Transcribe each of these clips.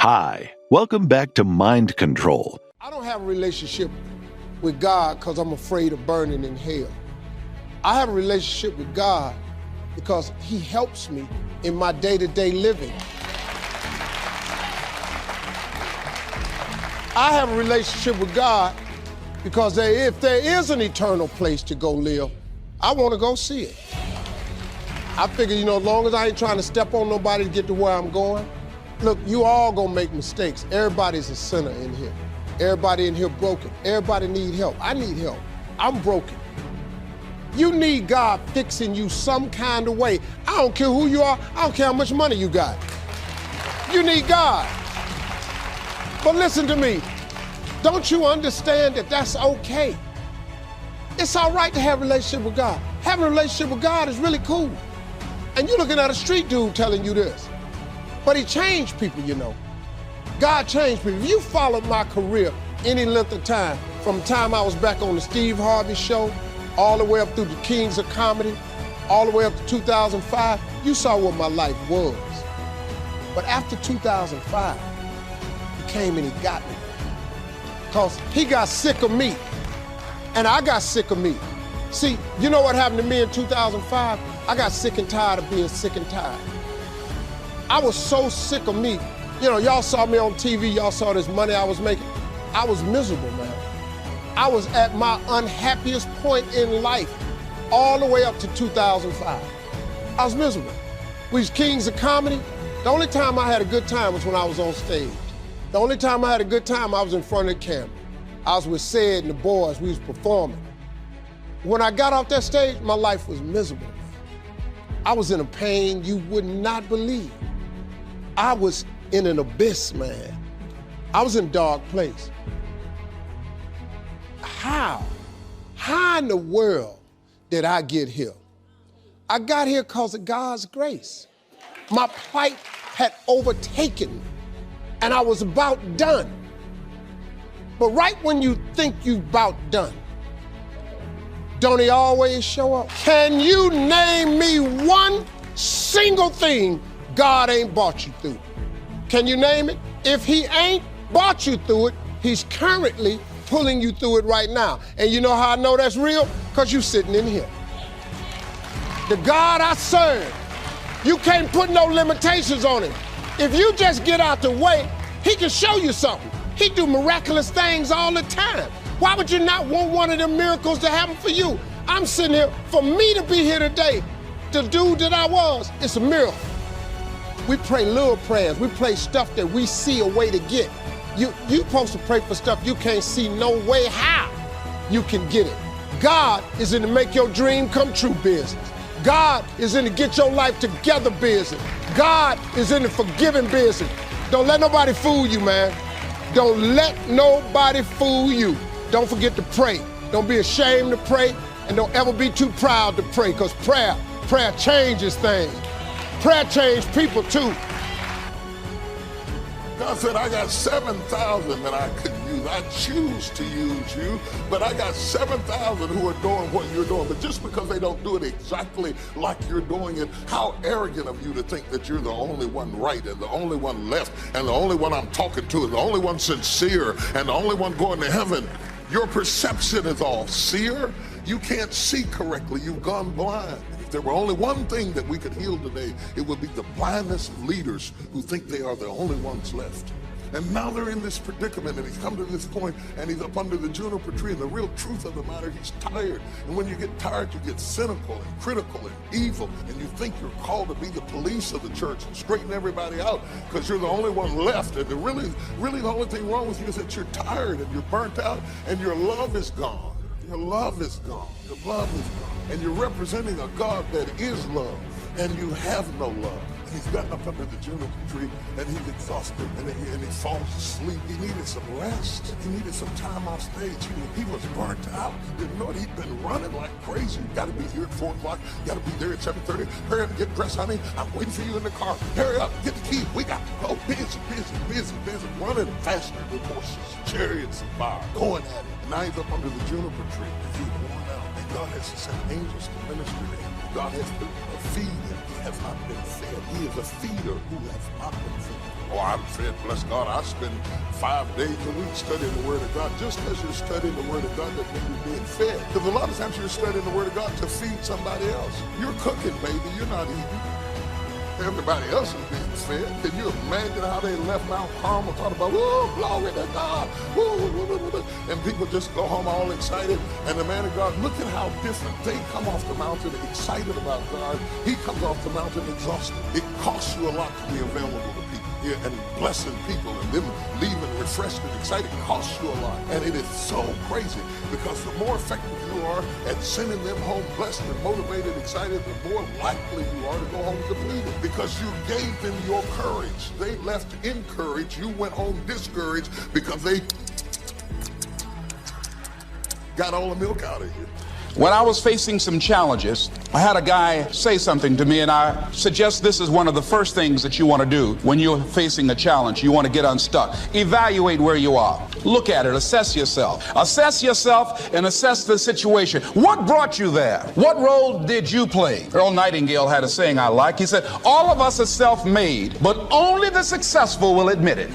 Hi, welcome back to Mind Control. I don't have a relationship with God because I'm afraid of burning in hell. I have a relationship with God because He helps me in my day-to-day living. I have a relationship with God because if there is an eternal place to go live, I want to go see it. I figure, as long as I ain't trying to step on nobody to get to where I'm going. Look, you all gonna make mistakes. Everybody's a sinner in here. Everybody in here broken. Everybody need help. I need help. I'm broken. You need God fixing you some kind of way. I don't care who you are. I don't care how much money you got. You need God. But listen to me. Don't you understand that that's okay? It's all right to have a relationship with God. Having a relationship with God is really cool. And you're looking at a street dude telling you this. But He changed people, God changed people. If you followed my career any length of time, from the time I was back on the Steve Harvey show, all the way up through the Kings of Comedy, all the way up to 2005, you saw what my life was. But after 2005, He came and He got me. Because He got sick of me, and I got sick of me. See, you know what happened to me in 2005? I got sick and tired of being sick and tired. I was so sick of me. Y'all saw me on TV, y'all saw this money I was making. I was miserable, man. I was at my unhappiest point in life all the way up to 2005. I was miserable. We was Kings of Comedy. The only time I had a good time was when I was on stage. The only time I had a good time, I was in front of the camera. I was with Sid and the boys, we was performing. When I got off that stage, my life was miserable. I was in a pain you would not believe. I was in an abyss, man. I was in a dark place. How in the world did I get here? I got here because of God's grace. My plight had overtaken me, and I was about done. But right when you think you're about done, don't He always show up? Can you name me one single thing God ain't brought you through? Can you name it? If He ain't brought you through it, He's currently pulling you through it right now. And you know how I know that's real? Because you're sitting in here. The God I serve, you can't put no limitations on Him. If you just get out the way, He can show you something. He do miraculous things all the time. Why would you not want one of them miracles to happen for you? I'm sitting here, for me to be here today, the dude that I was, it's a miracle. We pray little prayers. We pray stuff that we see a way to get. You supposed to pray for stuff you can't see no way how you can get it. God is in to make your dream come true business. God is in to get your life together business. God is in the forgiving business. Don't let nobody fool you, man. Don't let nobody fool you. Don't forget to pray. Don't be ashamed to pray, and don't ever be too proud to pray, because prayer changes things. Prayer changes people too. God said, I got 7,000 that I could use. I choose to use you, but I got 7,000 who are doing what you're doing. But just because they don't do it exactly like you're doing it, how arrogant of you to think that you're the only one right and the only one left and the only one I'm talking to and the only one sincere and the only one going to heaven. Your perception is off. Seer, you can't see correctly. You've gone blind. If there were only one thing that we could heal today, it would be the blindness of leaders who think they are the only ones left. And now they're in this predicament, and he's come to this point, and he's up under the juniper tree, and the real truth of the matter, he's tired. And when you get tired, you get cynical and critical and evil, and you think you're called to be the police of the church and straighten everybody out because you're the only one left. And really the only thing wrong with you is that you're tired and you're burnt out, and your love is gone. Your love is gone. Your love is gone. And you're representing a God that is love, and you have no love. And he's gotten up under the juniper tree, and he's exhausted, and he falls asleep. He needed some rest. He needed some time off stage. He was burnt out. He didn't know it. He'd been running like crazy. You got to be here at 4 o'clock. You got to be there at 7:30. Hurry up and get dressed, honey. I'm waiting for you in the car. Hurry up, get the key. We got to go. Busy, running faster than horses, chariots, and fire, going at it. And now he's up under the juniper tree, and he's worn out. And God has to send angels to minister to him. God has been a feed and he has not been fed. He is a feeder who has not been fed. Oh, I'm fed, bless God. I spend 5 days a week studying the Word of God. Just as you're studying the Word of God, that means you're being fed. Because a lot of times you're studying the Word of God to feed somebody else. You're cooking, baby. You're not eating. Everybody else is being fed. Can you imagine how they left Mount Carmel talking about, woo, glory to God, woo, woo, woo, woo, and people just go home all excited. And the man of God, look at how different. They come off the mountain excited about God. He comes off the mountain exhausted. It costs you a lot to be available to people. Yeah, and blessing people and them leaving refreshed and excited costs you a lot. And it is so crazy because the more effective you are at sending them home blessed and motivated, excited, the more likely you are to go home depleted because you gave them your courage. They left encouraged. You went home discouraged because they got all the milk out of you. When I was facing some challenges, I had a guy say something to me, and I suggest this is one of the first things that you want to do when you're facing a challenge. You want to get unstuck. Evaluate where you are. Look at it. Assess yourself. Assess yourself and assess the situation. What brought you there? What role did you play? Earl Nightingale had a saying I like. He said, all of us are self-made, but only the successful will admit it.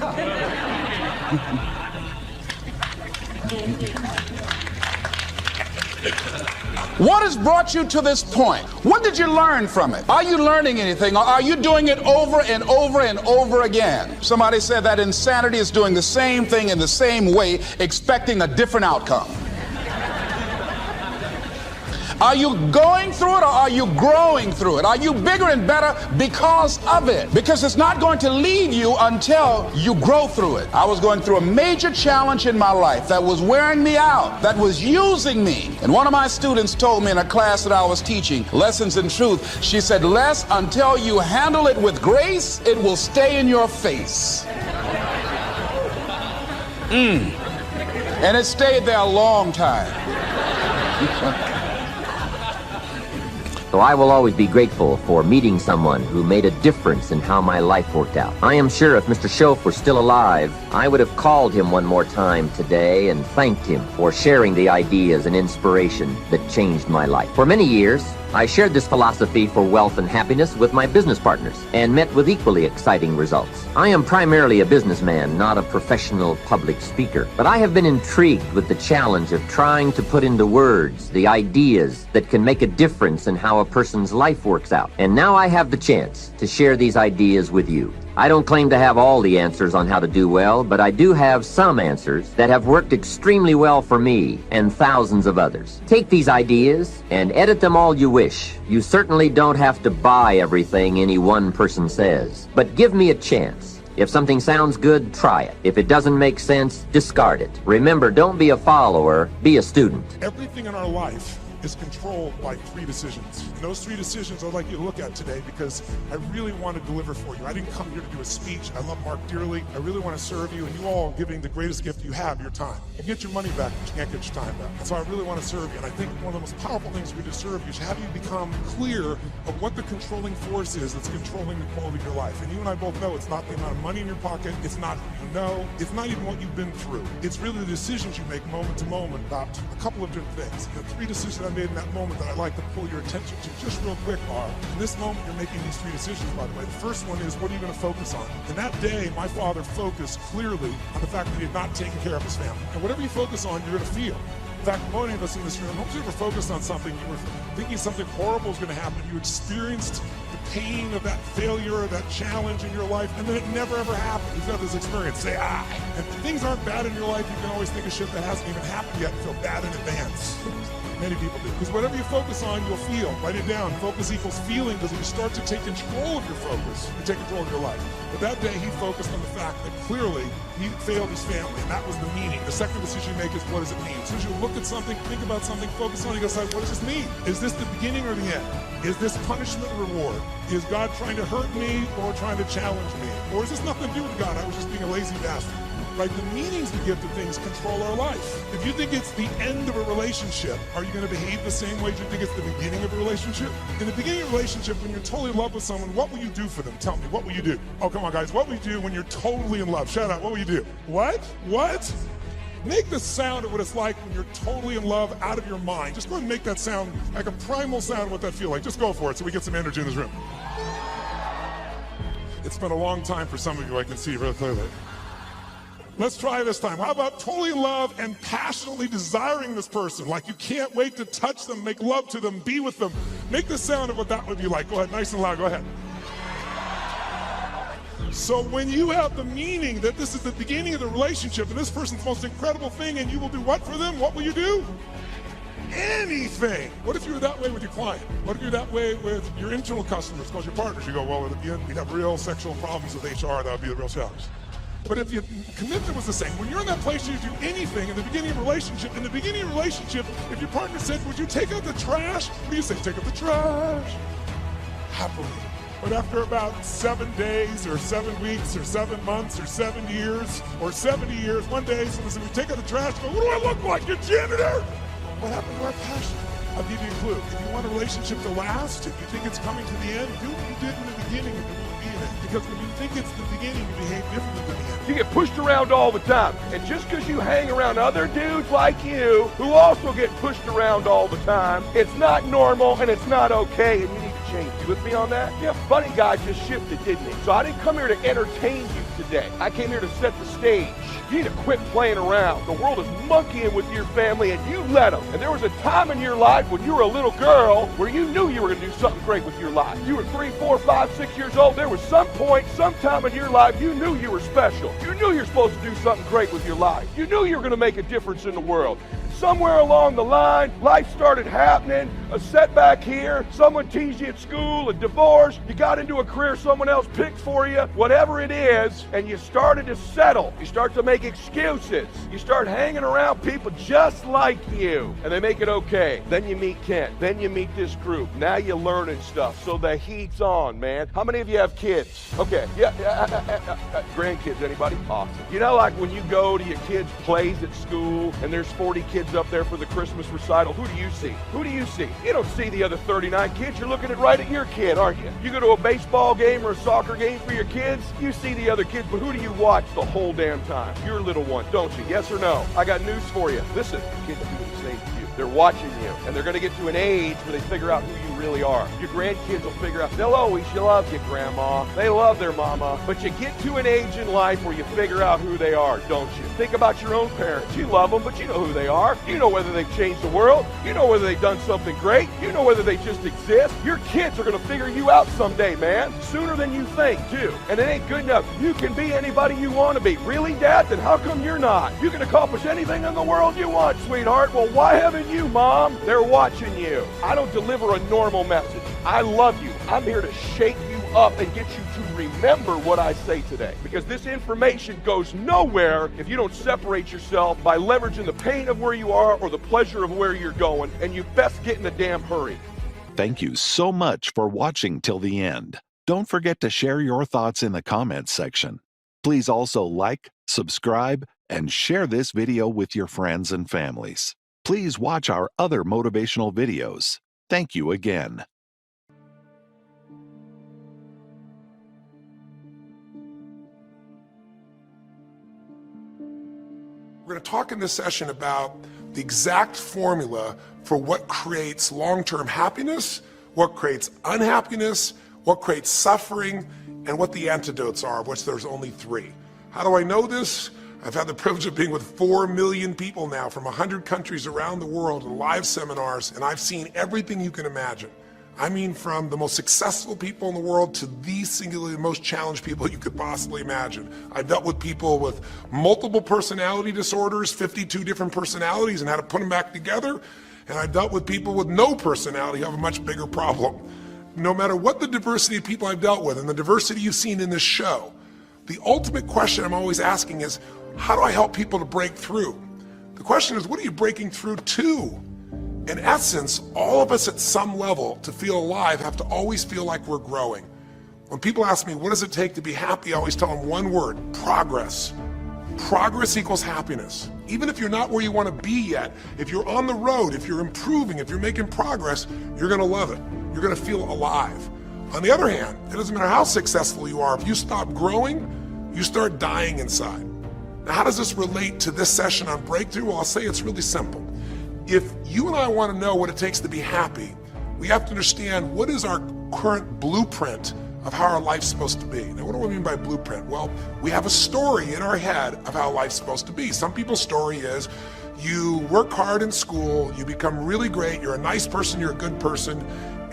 What has brought you to this point? What did you learn from it? Are you learning anything, or are you doing it over and over and over again? Somebody said that insanity is doing the same thing in the same way, expecting a different outcome. Are you going through it, or are you growing through it? Are you bigger and better because of it? Because it's not going to leave you until you grow through it. I was going through a major challenge in my life that was wearing me out, that was using me. And one of my students told me in a class that I was teaching, Lessons in Truth, she said, Les, until you handle it with grace, it will stay in your face. And it stayed there a long time. So I will always be grateful for meeting someone who made a difference in how my life worked out. I am sure if Mr. Schoaf were still alive, I would have called him one more time today and thanked him for sharing the ideas and inspiration that changed my life. For many years, I shared this philosophy for wealth and happiness with my business partners and met with equally exciting results. I am primarily a businessman, not a professional public speaker, but I have been intrigued with the challenge of trying to put into words the ideas that can make a difference in how a person's life works out. And now I have the chance to share these ideas with you. I don't claim to have all the answers on how to do well, but I do have some answers that have worked extremely well for me and thousands of others. Take these ideas and edit them all you wish. You certainly don't have to buy everything any one person says, but give me a chance. If something sounds good, try it. If it doesn't make sense, discard it. Remember, don't be a follower, be a student. Everything in our life is controlled by 3 decisions. And those 3 decisions I'd like you to look at today because I really want to deliver for you. I didn't come here to do a speech. I love Mark dearly. I really want to serve you, and you all are giving the greatest gift you have, your time. You get your money back, but you can't get your time back. And so I really want to serve you. And I think one of the most powerful things we do to serve you is have you become clear of what the controlling force is that's controlling the quality of your life. And you and I both know it's not the amount of money in your pocket. It's not who you know. It's not even what you've been through. It's really the decisions you make moment to moment about a couple of different things. The 3 decisions I made in that moment that I'd like to pull your attention to just real quick are, in this moment you're making these 3 decisions, by the way. The first one is, what are you going to focus on? And that day, my father focused clearly on the fact that he had not taken care of his family. And whatever you focus on, you're going to feel. In fact, many of us in this room, hope you ever focused on something, you were thinking something horrible was going to happen, you experienced the pain of that failure or that challenge in your life, and then it never ever happened. You've got this experience, say, And if things aren't bad in your life, you can always think of shit that hasn't even happened yet and feel bad in advance. Many people do. Because whatever you focus on, you'll feel. Write it down. Focus equals feeling, because when you start to take control of your focus, you take control of your life. But that day, he focused on the fact that clearly he failed his family, and that was the meaning. The second decision you make is, what does it mean? As soon as you look at something, think about something, focus on it, you go, what does this mean? Is this the beginning or the end? Is this punishment or reward? Is God trying to hurt me or trying to challenge me? Or is this nothing to do with God? I was just being a lazy bastard. Right? The meanings we give to things control our life. If you think it's the end of a relationship, are you going to behave the same way as you think it's the beginning of a relationship? In the beginning of a relationship, when you're totally in love with someone, what will you do for them? Tell me, what will you do? Oh, come on, guys. What will you do when you're totally in love? Shout out, what will you do? What? Make the sound of what it's like when you're totally in love, out of your mind. Just go ahead and make that sound like a primal sound of what that feels like. Just go for it so we get some energy in this room. It's been a long time for some of you, I can see really clearly. Let's try this time. How about totally in love and passionately desiring this person? Like you can't wait to touch them, make love to them, be with them. Make the sound of what that would be like. Go ahead, nice and loud, go ahead. So when you have the meaning that this is the beginning of the relationship and this person's the most incredible thing and you will do what for them? What will you do? Anything. What if you were that way with your client? What if you're that way with your internal customers, because your partners? You go, well, at the end, we'd have real sexual problems with HR. That would be the real challenge. But if your commitment was the same, when you're in that place, you do anything in the beginning of a relationship. In the beginning of a relationship, if your partner said, would you take out the trash? What do you say? Take out the trash. Happily. But after about 7 days or 7 weeks or 7 months or 7 years or 70 years, one day someone said, we take out the trash. Go, what do I look like? Your janitor? What happened to our passion? I'll give you a clue. If you want a relationship to last, if you think it's coming to the end, do what you did in the beginning if you want to be in it. Because when you think it's the beginning, you behave differently than the end. You get pushed around all the time. And just because you hang around other dudes like you who also get pushed around all the time, it's not normal and it's not okay, and you need to change. You with me on that? Yeah, funny guy just shifted, didn't he? So I didn't come here to entertain you today. I came here to set the stage. You need to quit playing around. The world is monkeying with your family and you let them. And there was a time in your life when you were a little girl where you knew you were going to do something great with your life. You were 3, 4, 5, 6 years old. There was some point, sometime in your life, you knew you were special. You knew you were supposed to do something great with your life. You knew you were going to make a difference in the world. Somewhere along the line, life started happening, a setback here, someone teased you at school, a divorce, you got into a career someone else picked for you, whatever it is, and you started to settle. You start to make excuses. You start hanging around people just like you, and they make it okay. Then you meet Kent. Then you meet this group. Now you're learning stuff, so the heat's on, man. How many of you have kids? Okay, grandkids, anybody? Awesome. You know, like when you go to your kids' plays at school, and there's 40 kids up there for the Christmas recital, who do you see? Who do you see? You don't see the other 39 kids. You're looking right at your kid, aren't you? You go to a baseball game or a soccer game for your kids, you see the other kids, but who do you watch the whole damn time? Your little one, don't you? Yes or no? I got news for you. Listen, your kids do the same to you. They're watching you, and they're going to get to an age where they figure out who you really are. Your grandkids will figure out, they'll always love you, Grandma. They love their mama. But you get to an age in life where you figure out who they are, don't you? Think about your own parents. You love them, but you know who they are. You know whether they've changed the world. You know whether they've done something great. You know whether they just exist. Your kids are going to figure you out someday, man. Sooner than you think, too. And it ain't good enough. You can be anybody you want to be. Really, Dad? Then how come you're not? You can accomplish anything in the world you want, sweetheart. Well, why haven't you, Mom? They're watching you. I don't deliver a normal message. I love you. I'm here to shake you up and get you to remember what I say today. Because this information goes nowhere if you don't separate yourself by leveraging the pain of where you are or the pleasure of where you're going, and you best get in a damn hurry. Thank you so much for watching till the end. Don't forget to share your thoughts in the comments section. Please also like, subscribe, and share this video with your friends and families. Please watch our other motivational videos. Thank you again. We're going to talk in this session about the exact formula for what creates long-term happiness, what creates unhappiness, what creates suffering, and what the antidotes are, of which there's only 3. How do I know this? I've had the privilege of being with 4 million people now from 100 countries around the world in live seminars, and I've seen everything you can imagine. I mean, from the most successful people in the world to the singularly most challenged people you could possibly imagine. I've dealt with people with multiple personality disorders, 52 different personalities, and how to put them back together. And I've dealt with people with no personality who have a much bigger problem. No matter what the diversity of people I've dealt with and the diversity you've seen in this show, the ultimate question I'm always asking is, how do I help people to break through? The question is, what are you breaking through to? In essence, all of us at some level to feel alive have to always feel like we're growing. When people ask me, what does it take to be happy? I always tell them one word: progress. Progress equals happiness. Even if you're not where you want to be yet, if you're on the road, if you're improving, if you're making progress, you're going to love it. You're going to feel alive. On the other hand, it doesn't matter how successful you are, if you stop growing, you start dying inside. Now, how does this relate to this session on breakthrough? Well, I'll say it's really simple. If you and I want to know what it takes to be happy, we have to understand what is our current blueprint of how our life's supposed to be. Now, what do I mean by blueprint? Well, we have a story in our head of how life's supposed to be. Some people's story is you work hard in school, you become really great, you're a nice person, you're a good person,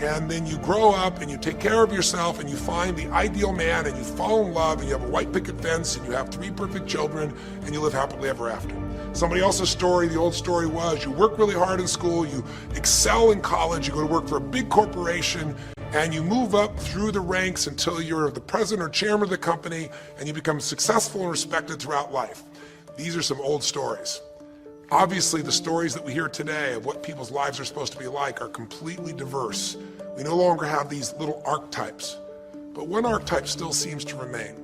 and then you grow up and you take care of yourself and you find the ideal man and you fall in love and you have a white picket fence and you have 3 perfect children and you live happily ever after. Somebody else's story, the old story was you work really hard in school, you excel in college, you go to work for a big corporation, and you move up through the ranks until you're the president or chairman of the company and you become successful and respected throughout life. These are some old stories. Obviously, the stories that we hear today of what people's lives are supposed to be like are completely diverse. We no longer have these little archetypes, but one archetype still seems to remain.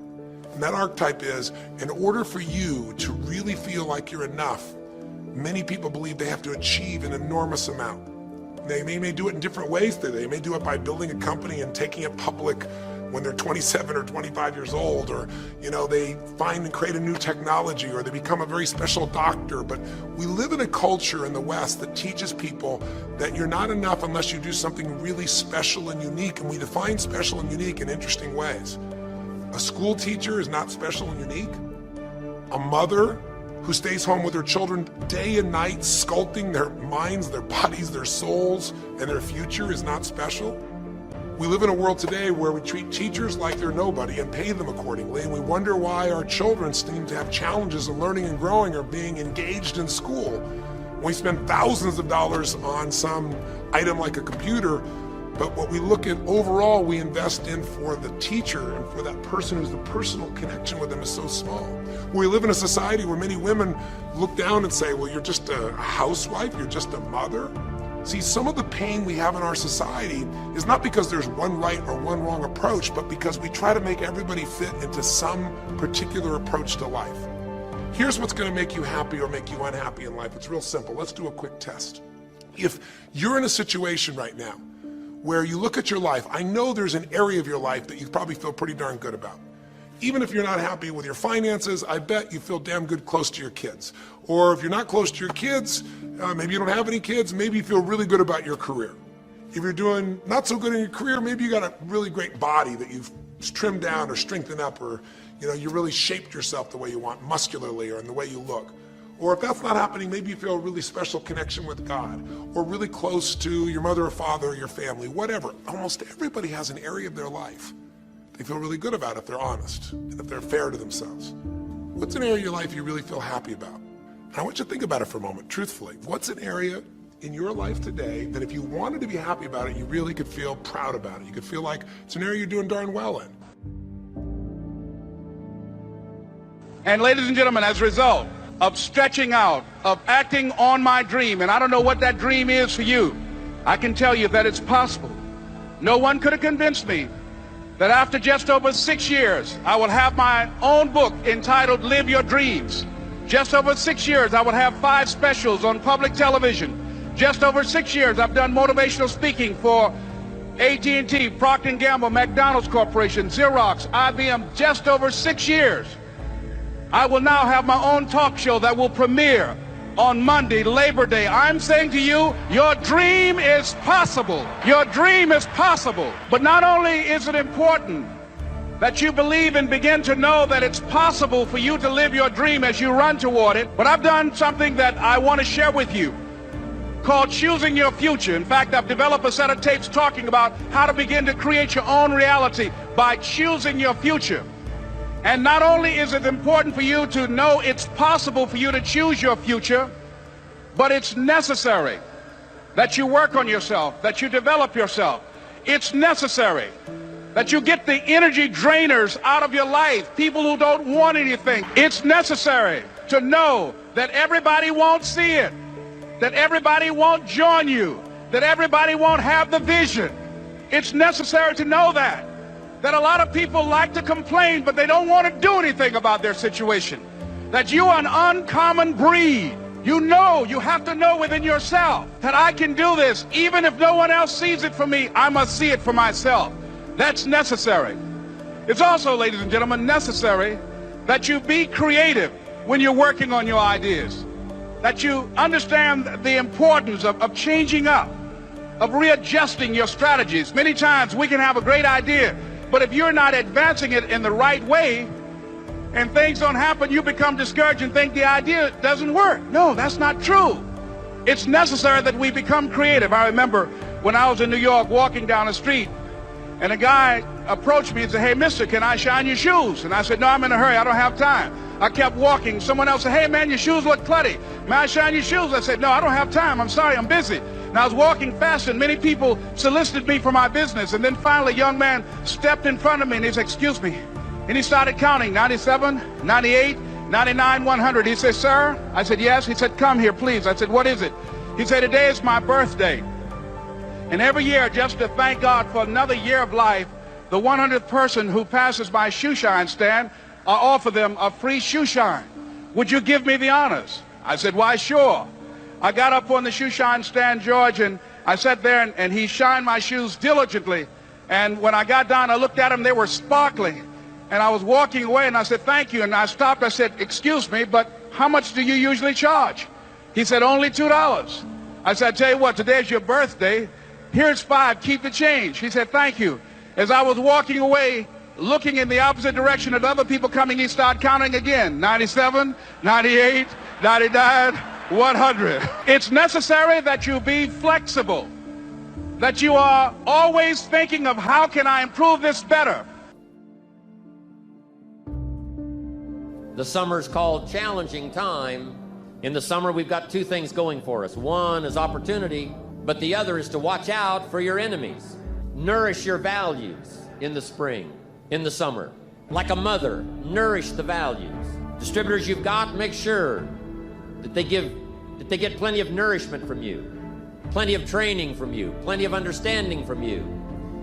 And that archetype is, in order for you to really feel like you're enough, many people believe they have to achieve an enormous amount. They may do it in different ways. They may do it by building a company and taking it public when they're 27 or 25 years old, or they find and create a new technology, or they become a very special doctor. But we live in a culture in the West that teaches people that you're not enough unless you do something really special and unique, and we define special and unique in interesting ways. A school teacher is not special and unique. A mother who stays home with her children day and night, sculpting their minds, their bodies, their souls, and their future is not special. We live in a world today where we treat teachers like they're nobody and pay them accordingly, and we wonder why our children seem to have challenges in learning and growing or being engaged in school. We spend thousands of dollars on some item like a computer, but what we look at overall, we invest in for the teacher and for that person who's the personal connection with them is so small. We live in a society where many women look down and say, well, you're just a housewife, you're just a mother. See, some of the pain we have in our society is not because there's one right or one wrong approach, but because we try to make everybody fit into some particular approach to life. Here's what's going to make you happy or make you unhappy in life. It's real simple. Let's do a quick test. If you're in a situation right now where you look at your life, I know there's an area of your life that you probably feel pretty darn good about. Even if you're not happy with your finances, I bet you feel damn good close to your kids. Or if you're not close to your kids, maybe you don't have any kids, maybe you feel really good about your career. If you're doing not so good in your career, maybe you got a really great body that you've trimmed down or strengthened up, or you really shaped yourself the way you want, muscularly, or in the way you look. Or if that's not happening, maybe you feel a really special connection with God, or really close to your mother or father or your family, whatever. Almost everybody has an area of their life they feel really good about if they're honest and if they're fair to themselves. What's an area of your life you really feel happy about? And I want you to think about it for a moment, truthfully. What's an area in your life today that if you wanted to be happy about it, you really could feel proud about it? You could feel like it's an area you're doing darn well in. And ladies and gentlemen, as a result of stretching out, of acting on my dream, and I don't know what that dream is for you, I can tell you that it's possible. No one could have convinced me that after just over 6 years, I will have my own book entitled Live Your Dreams. Just over 6 years, I will have 5 specials on public television. Just over 6 years, I've done motivational speaking for AT&T, Procter & Gamble, McDonald's Corporation, Xerox, IBM. Just over 6 years. I will now have my own talk show that will premiere on Monday, Labor Day. I'm saying to you, your dream is possible. Your dream is possible. But not only is it important that you believe and begin to know that it's possible for you to live your dream as you run toward it, but I've done something that I want to share with you called Choosing Your Future. In fact, I've developed a set of tapes talking about how to begin to create your own reality by choosing your future. And not only is it important for you to know it's possible for you to choose your future, but it's necessary that you work on yourself, that you develop yourself. It's necessary that you get the energy drainers out of your life, people who don't want anything. It's necessary to know that everybody won't see it, that everybody won't join you, that everybody won't have the vision. It's necessary to know that a lot of people like to complain, but they don't want to do anything about their situation. That you are an uncommon breed. You know, you have to know within yourself that I can do this. Even if no one else sees it for me, I must see it for myself. That's necessary. It's also, ladies and gentlemen, necessary that you be creative. when you're working on your ideas, that you understand the importance of changing up, of readjusting your strategies. Many times we can have a great idea, but if you're not advancing it in the right way and things don't happen, you become discouraged and think the idea doesn't work. No, that's not true. It's necessary that we become creative. I remember when I was in New York walking down the street, and a guy approached me and said, "Hey, mister, can I shine your shoes?" And I said, "No, I'm in a hurry. I don't have time." I kept walking. Someone else said, "Hey, man, your shoes look clutty. May I shine your shoes?" I said, "No, I don't have time. I'm sorry, I'm busy." And I was walking fast, and many people solicited me for my business. And then finally, a young man stepped in front of me, and he said, "Excuse me." And he started counting, 97, 98, 99, 100. He said, "Sir?" I said, "Yes." He said, "Come here, please." I said, "What is it?" He said, "Today is my birthday. And every year, just to thank God for another year of life, the 100th person who passes my shoe shine stand, I offer them a free shoe shine. Would you give me the honors?" I said, "Why, sure." I got up on the shoe shine stand, George, and I sat there, and he shined my shoes diligently. And when I got down, I looked at them, they were sparkling. And I was walking away, and I said, "Thank you." And I stopped, I said, "Excuse me, but how much do you usually charge?" He said, "Only $2. I said, "I tell you what, today's your birthday. Here's $5, keep the change." He said, "Thank you." As I was walking away, looking in the opposite direction at other people coming, he started counting again. 97, 98, 99, 100. It's necessary that you be flexible, that you are always thinking of how can I improve this better. The summer's called challenging time. In the summer, we've got two things going for us. One is opportunity, but the other is to watch out for your enemies. Nourish your values in the spring, in the summer. Like a mother, nourish the values. Distributors you've got, make sure that they get plenty of nourishment from you, plenty of training from you, plenty of understanding from you.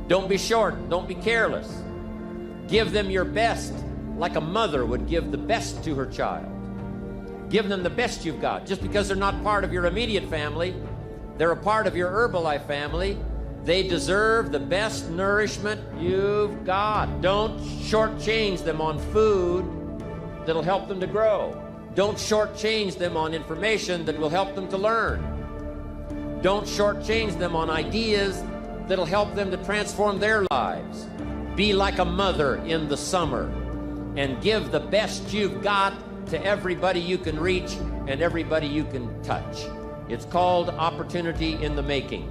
Don't be short, don't be careless. Give them your best, like a mother would give the best to her child. Give them the best you've got. Just because they're not part of your immediate family, they're a part of your Herbalife family. They deserve the best nourishment you've got. Don't shortchange them on food that'll help them to grow. Don't shortchange them on information that will help them to learn. Don't shortchange them on ideas that'll help them to transform their lives. Be like a mother in the summer and give the best you've got to everybody you can reach and everybody you can touch. It's called opportunity in the making.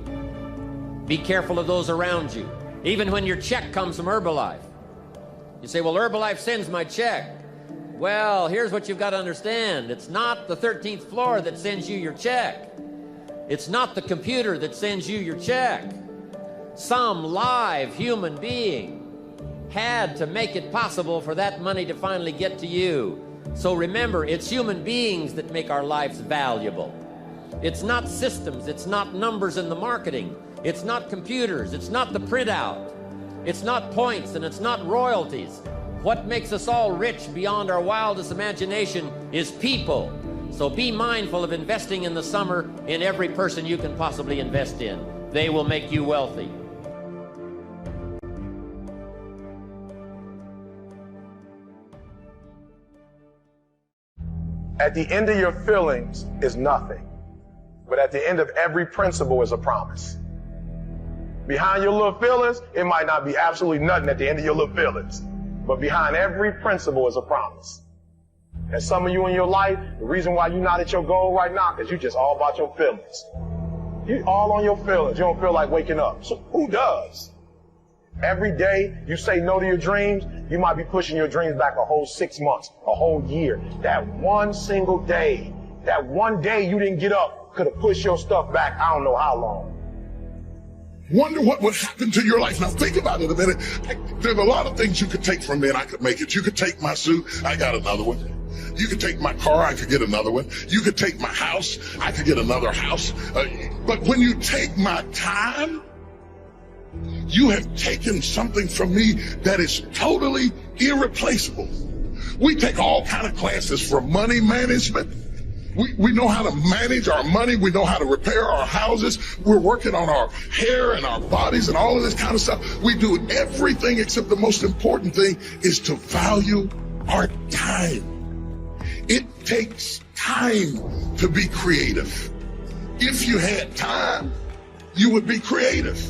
Be careful of those around you. Even when your check comes from Herbalife. You say, "Well, Herbalife sends my check." Well, here's what you've got to understand. It's not the 13th floor that sends you your check. It's not the computer that sends you your check. Some live human being had to make it possible for that money to finally get to you. So remember, it's human beings that make our lives valuable. It's not systems, it's not numbers in the marketing, it's not computers, it's not the printout, it's not points, and it's not royalties. What makes us all rich beyond our wildest imagination is people. So be mindful of investing in the summer in every person you can possibly invest in. They will make you wealthy. At the end of your feelings is nothing, but at the end of every principle is a promise. Behind your little feelings, it might not be absolutely nothing at the end of your little feelings, but behind every principle is a promise. And some of you in your life, the reason why you're not at your goal right now, because you're just all about your feelings. You're all on your feelings. You don't feel like waking up. So who does? Every day you say no to your dreams, you might be pushing your dreams back a whole 6 months, a whole year. That one single day, that one day you didn't get up could have pushed your stuff back I don't know how long. Wonder what would happen to your life. Now think about it a minute. There's a lot of things you could take from me and I could make it. You could take my suit, I got another one. You could take my car, I could get another one. You could take my house, I could get another house. But when you take my time, you have taken something from me that is totally irreplaceable. We take all kind of classes for money management. We know how to manage our money. We know how to repair our houses. We're working on our hair and our bodies and all of this kind of stuff. We do everything except the most important thing is to value our time. It takes time to be creative. If you had time, you would be creative.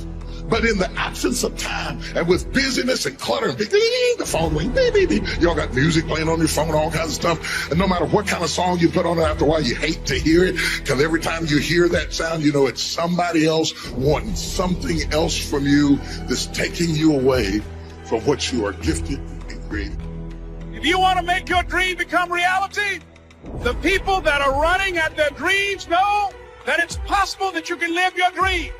But in the absence of time and with busyness and clutter, the phone ring, y'all got music playing on your phone, all kinds of stuff. And no matter what kind of song you put on it, after a while, you hate to hear it, because every time you hear that sound, you know it's somebody else wanting something else from you that's taking you away from what you are gifted and created. If you want to make your dream become reality, the people that are running at their dreams know that it's possible that you can live your dream,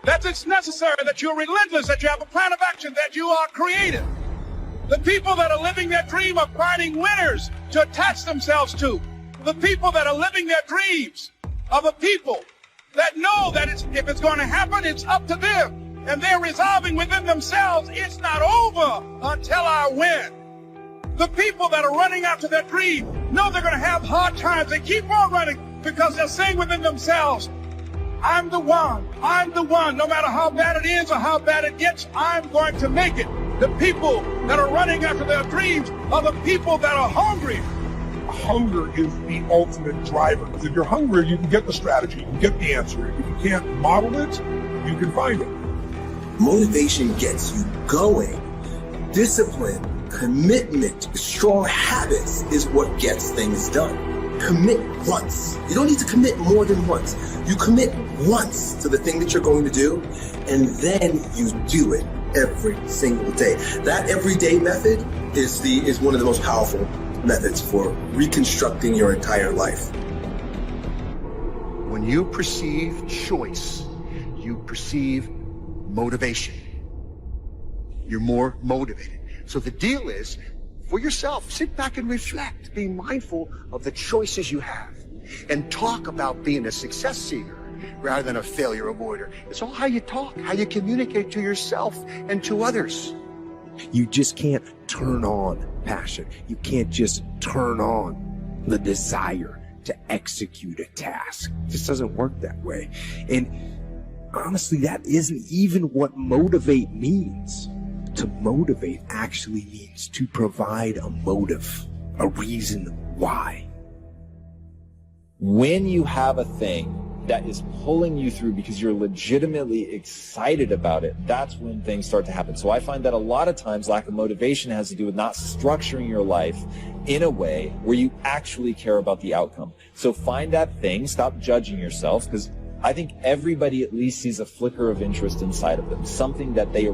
that it's necessary, that you're relentless, that you have a plan of action, that you are creative. The people that are living their dream are finding winners to attach themselves to. The people that are living their dreams are the people that know that if it's going to happen, it's up to them. And they're resolving within themselves, it's not over until I win. The people that are running after their dream know they're going to have hard times. They keep on running because they're saying within themselves, I'm the one, no matter how bad it is or how bad it gets, I'm going to make it. The people that are running after their dreams are the people that are hungry. Hunger is the ultimate driver. Because if you're hungry, you can get the strategy, you can get the answer. If you can't model it, you can find it. Motivation gets you going. Discipline, commitment, strong habits is what gets things done. Commit once. You don't need to commit more than once. You commit once to the thing that you're going to do, and then you do it every single day. That everyday method is one of the most powerful methods for reconstructing your entire life. When you perceive choice, you perceive motivation. You're more motivated. So the deal is, for yourself, sit back and reflect. Be mindful of the choices you have. And talk about being a success seeker rather than a failure avoider. It's all how you talk, how you communicate to yourself and to others. You just can't turn on passion. You can't just turn on the desire to execute a task. It just doesn't work that way. And honestly, that isn't even what motivate means. To motivate actually means to provide a motive, a reason why. When you have a thing that is pulling you through because you're legitimately excited about it, that's when things start to happen. So I find that a lot of times lack of motivation has to do with not structuring your life in a way where you actually care about the outcome. So find that thing, stop judging yourself, because I think everybody at least sees a flicker of interest inside of them, something that they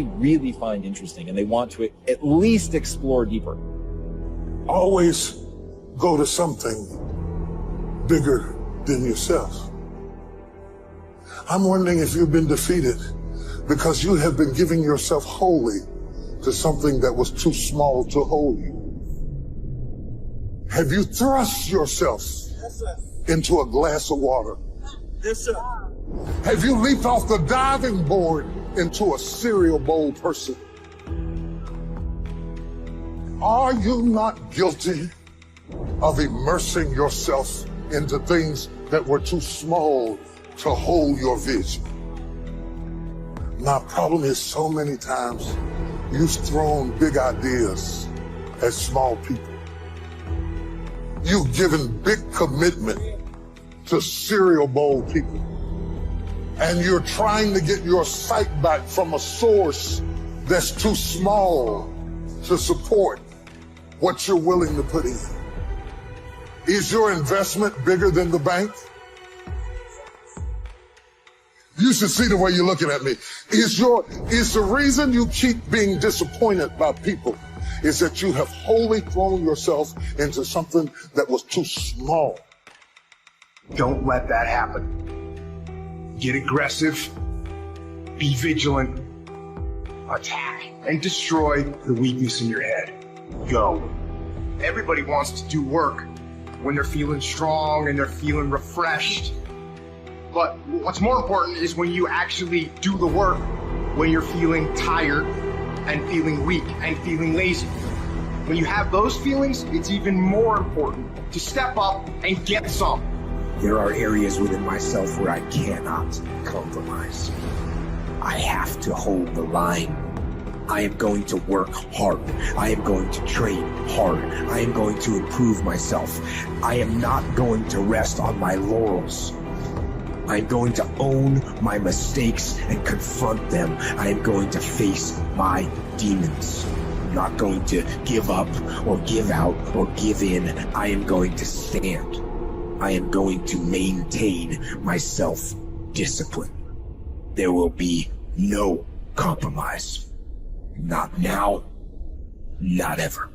really find interesting and they want to at least explore deeper. Always go to something bigger than yourself. I'm wondering if you've been defeated because you have been giving yourself wholly to something that was too small to hold you. Have you thrust yourself into a glass of water? Yes, sir. Have you leaped off the diving board into a cereal bowl person? Are you not guilty of immersing yourself into things that were too small to hold your vision? My problem is so many times you've thrown big ideas at small people. You've given big commitment to cereal bowl people. And you're trying to get your sight back from a source that's too small to support what you're willing to put in. Is your investment bigger than the bank? You should see the way you're looking at me. Is the reason you keep being disappointed by people is that you have wholly thrown yourself into something that was too small? Don't let that happen. Get aggressive, be vigilant, attack, and destroy the weakness in your head. Go. Everybody wants to do work when they're feeling strong and they're feeling refreshed. But what's more important is when you actually do the work when you're feeling tired and feeling weak and feeling lazy. When you have those feelings, it's even more important to step up and get some. There are areas within myself where I cannot compromise. I have to hold the line. I am going to work hard. I am going to train hard. I am going to improve myself. I am not going to rest on my laurels. I am going to own my mistakes and confront them. I am going to face my demons. I'm not going to give up or give out or give in. I am going to stand. I am going to maintain my self-discipline. There will be no compromise. Not now, not ever.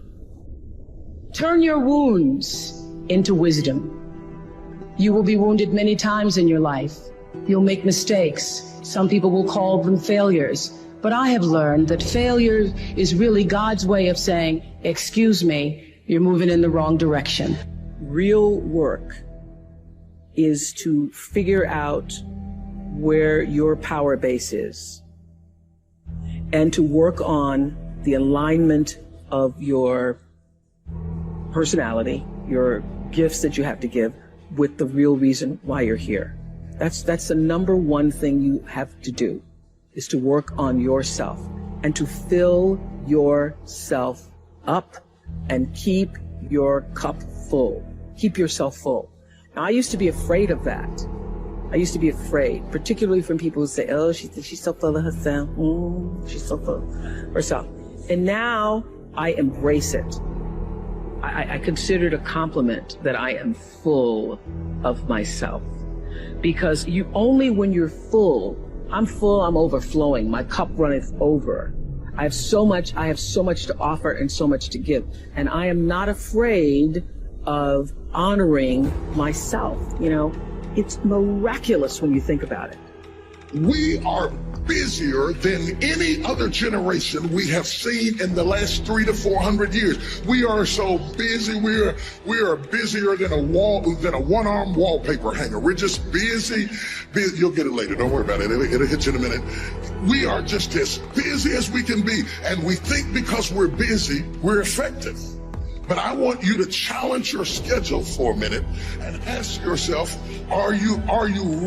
Turn your wounds into wisdom. You will be wounded many times in your life. You'll make mistakes. Some people will call them failures. But I have learned that failure is really God's way of saying, excuse me, you're moving in the wrong direction. Real work is to figure out where your power base is and to work on the alignment of your personality, your gifts that you have to give with the real reason why you're here. That's the number one thing you have to do, is to work on yourself and to fill yourself up and keep your cup full. Keep yourself full. Now, I used to be afraid of that. I used to be afraid, particularly from people who say, oh, she's so full of herself. She's so full of herself. And now I embrace it. I consider it a compliment that I am full of myself. Because only when you're full, I'm overflowing, my cup runneth over. I have so much to offer and so much to give. And I am not afraid of honoring myself. You know, it's miraculous when you think about it. We are busier than any other generation we have seen in the last 300 to 400 years. We are so busy. We are busier than a one-arm wallpaper hanger. We're just busy. You'll get it later. Don't worry about it. It'll hit you in a minute. We are just as busy as we can be, and we think because we're busy, we're effective. But I want you to challenge your schedule for a minute and ask yourself, are you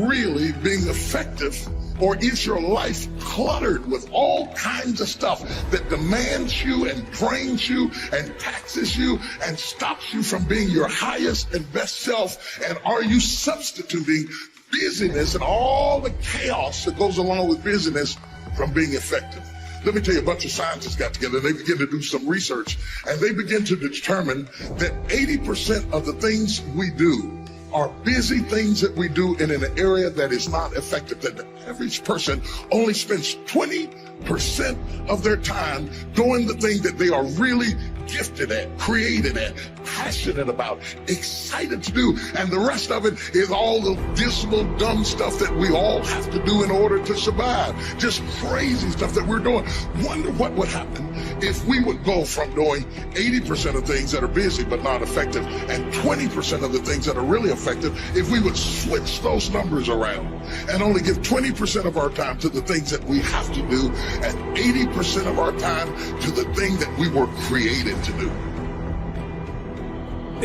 really being effective? Or is your life cluttered with all kinds of stuff that demands you and drains you and taxes you and stops you from being your highest and best self? And are you substituting busyness and all the chaos that goes along with busyness from being effective? Let me tell you, a bunch of scientists got together and they began to do some research, and they began to determine that 80% of the things we do are busy things that we do in an area that is not effective. That the average person only spends 20% of their time doing the thing that they are really gifted at, created at, passionate about, excited to do. And the rest of it is all the dismal, dumb stuff that we all have to do in order to survive. Just crazy stuff that we're doing. Wonder what would happen if we would go from doing 80% of things that are busy but not effective and 20% of the things that are really effective if we would switch those numbers around and only give 20% of our time to the things that we have to do and 80% of our time to the thing that we were created to do.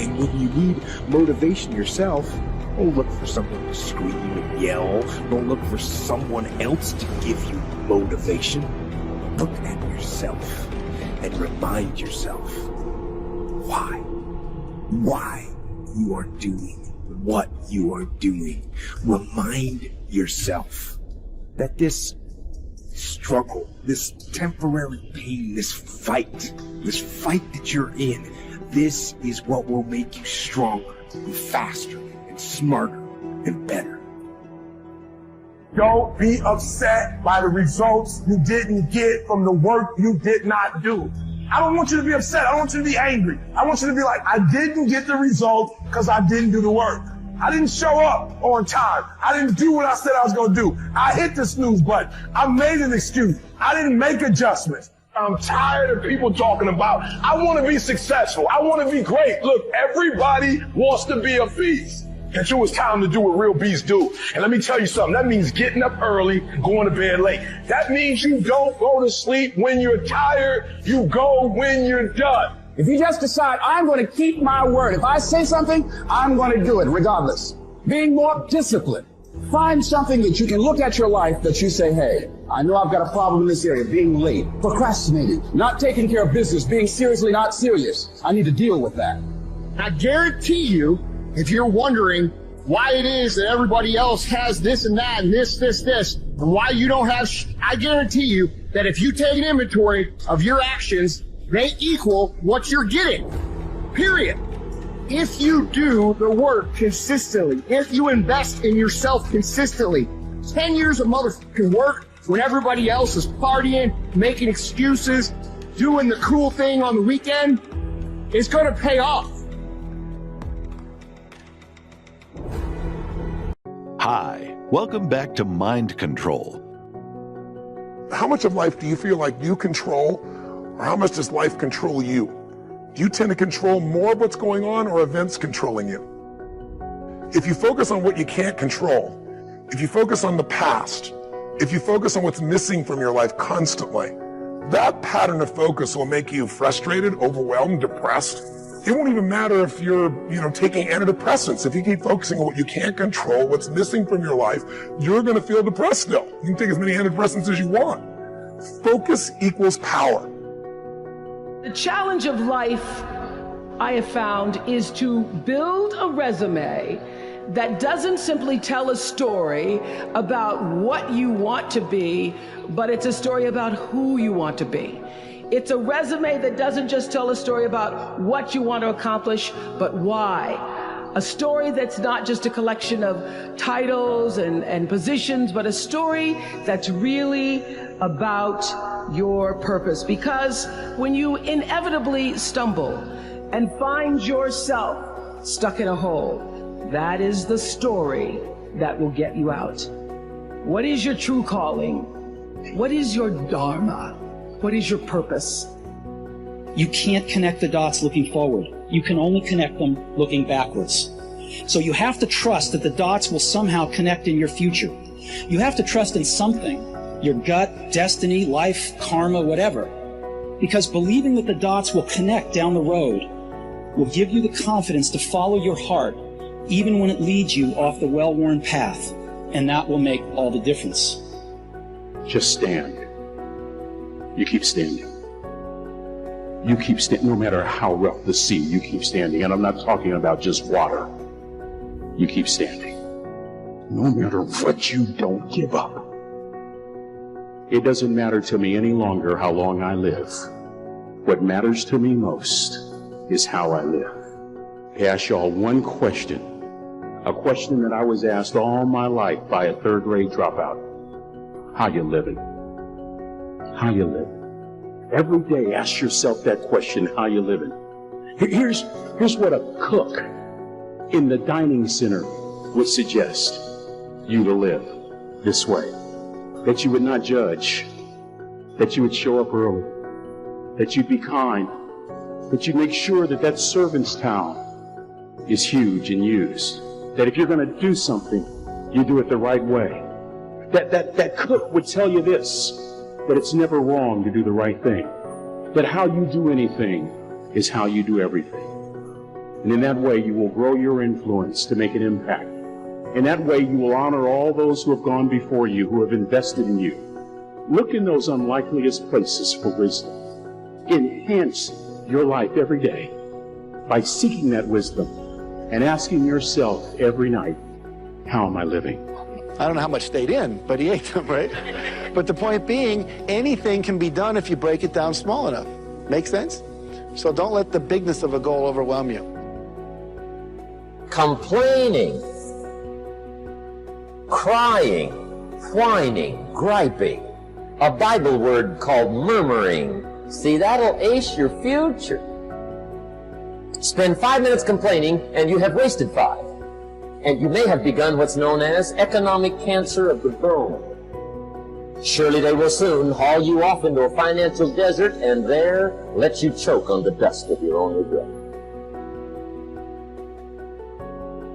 And when you need motivation yourself, don't look for someone to scream and yell. Don't look for someone else to give you motivation. Look at yourself and remind yourself why you are doing what you are doing. Remind yourself that this struggle, this temporary pain, this fight that you're in, this is what will make you stronger and faster and smarter and better. Don't be upset by the results you didn't get from the work you did not do. I don't want you to be upset. I don't want you to be angry. I want you to be like, I didn't get the result because I didn't do the work. I didn't show up on time. I didn't do what I said I was going to do. I hit the snooze button. I made an excuse. I didn't make adjustments. I'm tired of people talking about, I want to be successful. I want to be great. Look, everybody wants to be a beast. And so it's time to do what real beasts do. And let me tell you something. That means getting up early and going to bed late. That means you don't go to sleep when you're tired. You go when you're done. If you just decide, I'm going to keep my word. If I say something, I'm going to do it regardless. Being more disciplined, Find something that you can look at your life that you say, hey, I know I've got a problem in this area, being late, procrastinating, not taking care of business, being seriously not serious. I need to deal with that. I guarantee you, if you're wondering why it is that everybody else has this and that and this, and why you don't have, I guarantee you that if you take an inventory of your actions, they equal what you're getting. Period. If you do the work consistently, if you invest in yourself consistently, 10 years of motherfucking work when everybody else is partying, making excuses, doing the cool thing on the weekend, is going to pay off. Hi, welcome back to Mind Control. How much of life do you feel like you control, or how much does life control you? Do you tend to control more of what's going on, or events controlling you? If you focus on what you can't control, if you focus on the past, if you focus on what's missing from your life constantly, that pattern of focus will make you frustrated, overwhelmed, depressed. It won't even matter if you're, taking antidepressants. If you keep focusing on what you can't control, what's missing from your life, you're going to feel depressed still. You can take as many antidepressants as you want. Focus equals power. The challenge of life, I have found, is to build a resume that doesn't simply tell a story about what you want to be, but it's a story about who you want to be. It's a resume that doesn't just tell a story about what you want to accomplish, but why. A story that's not just a collection of titles and positions, but a story that's really about your purpose. Because when you inevitably stumble and find yourself stuck in a hole, that is the story that will get you out. What is your true calling? What is your dharma? What is your purpose? You can't connect the dots looking forward. You can only connect them looking backwards. So you have to trust that the dots will somehow connect in your future. You have to trust in something, your gut, destiny, life, karma, whatever. Because believing that the dots will connect down the road will give you the confidence to follow your heart, even when it leads you off the well-worn path. And that will make all the difference. Just stand. You keep standing. You keep standing, no matter how rough the sea, you keep standing. And I'm not talking about just water. You keep standing. No matter what, you don't give up. It doesn't matter to me any longer how long I live. What matters to me most is how I live. I ask y'all one question, a question that I was asked all my life by a third-grade dropout. How you living? How you living? Every day ask yourself that question, how you living? Here's what a cook in the dining center would suggest you to live this way. That you would not judge, that you would show up early, that you'd be kind, that you'd make sure that that servant's towel is huge and used, that if you're going to do something, you do it the right way. That cook would tell you this, that it's never wrong to do the right thing, that how you do anything is how you do everything. And in that way, you will grow your influence to make an impact. In that way, you will honor all those who have gone before you, who have invested in you. Look in those unlikeliest places for wisdom. Enhance your life every day by seeking that wisdom and asking yourself every night, how am I living? I don't know how much stayed in, but he ate them, right? But the point being, anything can be done if you break it down small enough. Make sense? So don't let the bigness of a goal overwhelm you. Complaining, crying, whining, griping. A Bible word called murmuring. See, that'll ace your future. Spend 5 minutes complaining and you have wasted 5. And you may have begun what's known as economic cancer of the bone. Surely they will soon haul you off into a financial desert and there let you choke on the dust of your own regret.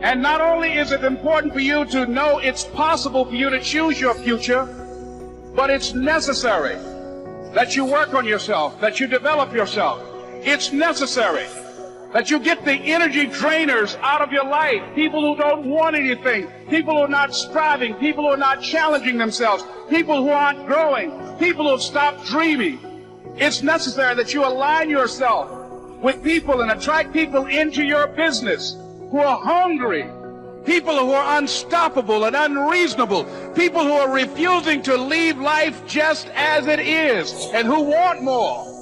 And not only is it important for you to know it's possible for you to choose your future, but it's necessary that you work on yourself, that you develop yourself. It's necessary that you get the energy drainers out of your life, people who don't want anything, people who are not striving, people who are not challenging themselves, people who aren't growing, people who have stopped dreaming. It's necessary that you align yourself with people and attract people into your business who are hungry, people who are unstoppable and unreasonable, people who are refusing to leave life just as it is and who want more.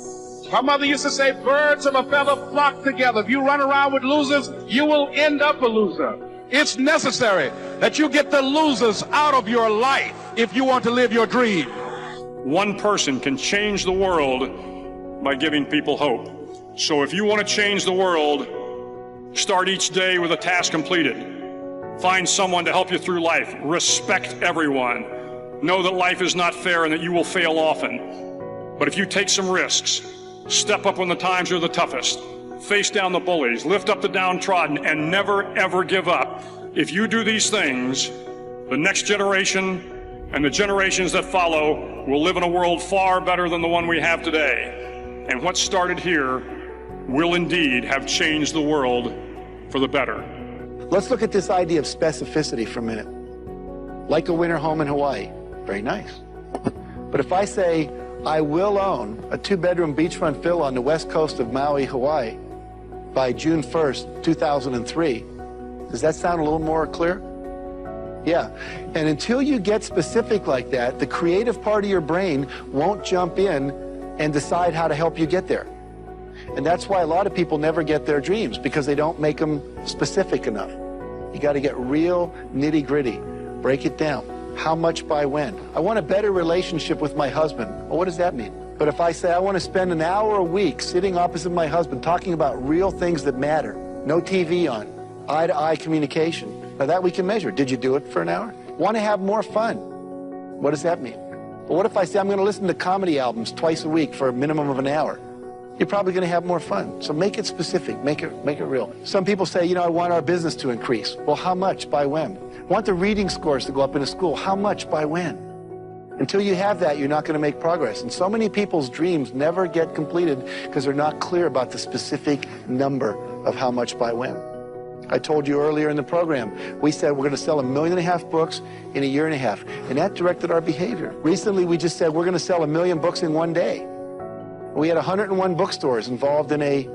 My mother used to say, birds of a feather flock together. If you run around with losers, you will end up a loser. It's necessary that you get the losers out of your life if you want to live your dream. One person can change the world by giving people hope. So if you want to change the world, start each day with a task completed. Find someone to help you through life. Respect everyone. Know that life is not fair and that you will fail often. But if you take some risks, step up when the times are the toughest, face down the bullies, lift up the downtrodden, and never, ever give up. If you do these things, the next generation and the generations that follow will live in a world far better than the one we have today. And what started here will indeed have changed the world for the better. Let's look at this idea of specificity for a minute. Like a winter home in Hawaii. Very nice. But if I say, I will own a 2-bedroom beachfront villa on the west coast of Maui, Hawaii by June 1st, 2003, does that sound a little more clear? Yeah. And until you get specific like that, the creative part of your brain won't jump in and decide how to help you get there. And that's why a lot of people never get their dreams, because they don't make them specific enough. You got to get real nitty-gritty. Break it down. How much by when? I want a better relationship with my husband. Well, what does that mean? But if I say I want to spend an hour a week sitting opposite my husband talking about real things that matter, no TV on, eye-to-eye communication. Now that we can measure. Did you do it for an hour? Want to have more fun. What does that mean? But what if I say I'm going to listen to comedy albums twice a week for a minimum of an hour? You're probably going to have more fun. So make it specific, make it real. Some people say, you know, I want our business to increase. Well, how much, by when? I want the reading scores to go up in a school. How much, by when? Until you have that, you're not going to make progress. And so many people's dreams never get completed because they're not clear about the specific number of how much by when. I told you earlier in the program, we said we're going to sell 1.5 million books in a year and a half. And that directed our behavior. Recently, we just said we're going to sell 1 million books in one day. We had 101 bookstores involved in a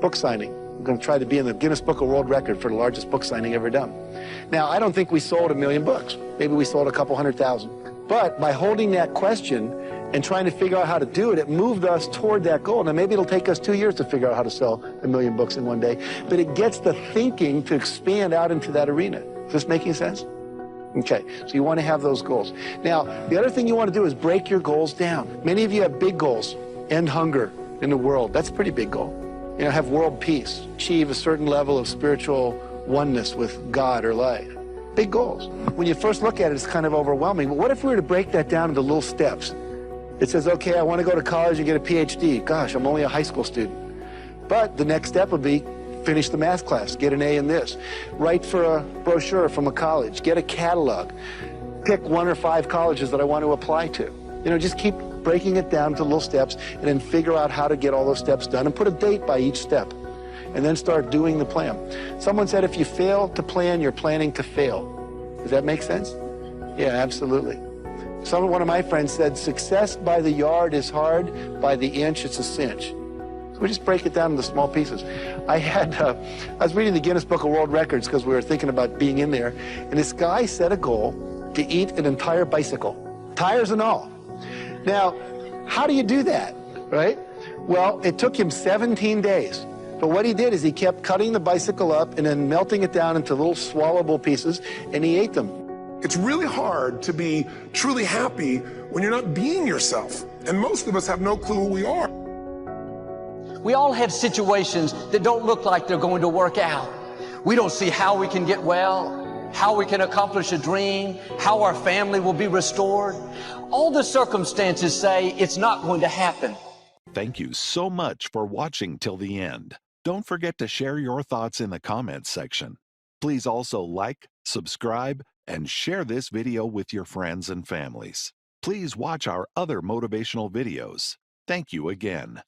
book signing. We're going to try to be in the Guinness Book of World Record for the largest book signing ever done. Now, I don't think we sold 1 million books. Maybe we sold a couple 100,000. But by holding that question and trying to figure out how to do it, it moved us toward that goal. Now, maybe it'll take us 2 years to figure out how to sell 1 million books in one day, but it gets the thinking to expand out into that arena. Is this making sense? Okay, so you want to have those goals. Now, the other thing you want to do is break your goals down. Many of you have big goals. End hunger in the world. That's a pretty big goal. You know, have world peace. Achieve a certain level of spiritual oneness with God or life. Big goals. When you first look at it, it's kind of overwhelming. But what if we were to break that down into little steps? It says, okay, I want to go to college and get a PhD. Gosh, I'm only a high school student. But the next step would be finish the math class, get an A in this. Write for a brochure from a college. Get a catalog. Pick 1 or 5 colleges that I want to apply to. You know, just keep breaking it down to little steps and then figure out how to get all those steps done and put a date by each step and then start doing the plan. Someone said if you fail to plan, you're planning to fail. Does that make sense? Yeah, absolutely. One of my friends said, success by the yard is hard, by the inch it's a cinch. So we just break it down into small pieces. I was reading the Guinness Book of World Records because we were thinking about being in there, and this guy set a goal to eat an entire bicycle, tires and all. Now, how do you do that, right? Well, it took him 17 days. But what he did is he kept cutting the bicycle up and then melting it down into little swallowable pieces, and he ate them. It's really hard to be truly happy when you're not being yourself. And most of us have no clue who we are. We all have situations that don't look like they're going to work out. We don't see how we can get well, how we can accomplish a dream, how our family will be restored. All the circumstances say it's not going to happen. Thank you so much for watching till the end. Don't forget to share your thoughts in the comments section. Please also like, subscribe, and share this video with your friends and families. Please watch our other motivational videos. Thank you again.